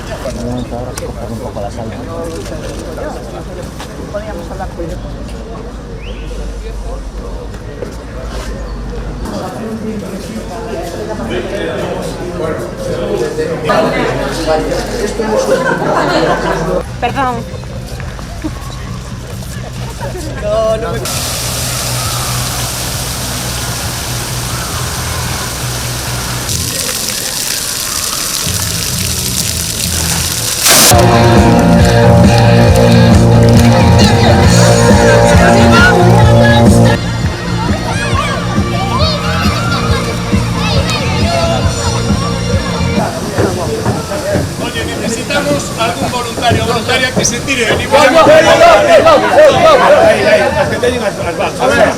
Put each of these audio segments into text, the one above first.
Ahora sí, cortar un poco la sal. Podríamos hablar con ellos. Perdón. No me... Oye, necesitamos algún voluntario o voluntaria que se tire. Ahí, las que teñen as bajas.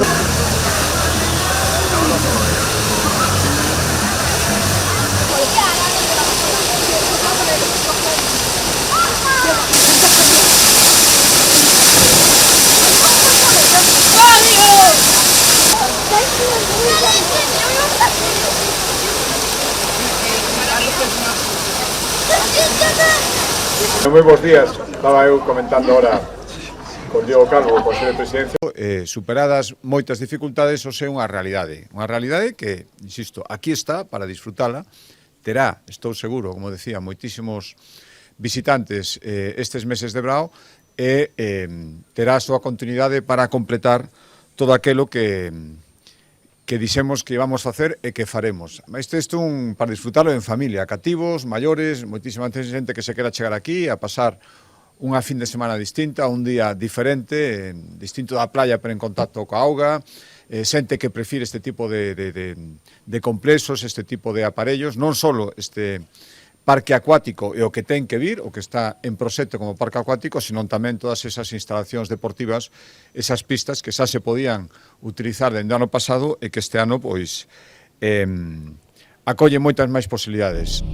Moi bons días, estaba eu comentando ahora con Diego Calvo, o Consello de Presidencia. Superadas moitas dificultades, o é unha realidade que, insisto, aquí está para disfrutala, terá, estou seguro, como decía, moitísimos visitantes estes meses de verao e terá a súa continuidade para completar todo aquilo que dixemos que íbamos facer e que faremos. Isto é para disfrutarlo en familia, cativos, maiores, moitísima xente que se quera chegar aquí a pasar unha fin de semana distinta, un día diferente, distinto da playa pero en contacto coa auga, xente que prefire este tipo de complexos, este tipo de aparellos, non só este parque acuático e o que ten que vir, o que está en proxecto como parque acuático, senón tamén todas esas instalacións deportivas, esas pistas que xa se podían utilizar dende o ano pasado e que este ano, pois, acollen moitas máis posibilidades.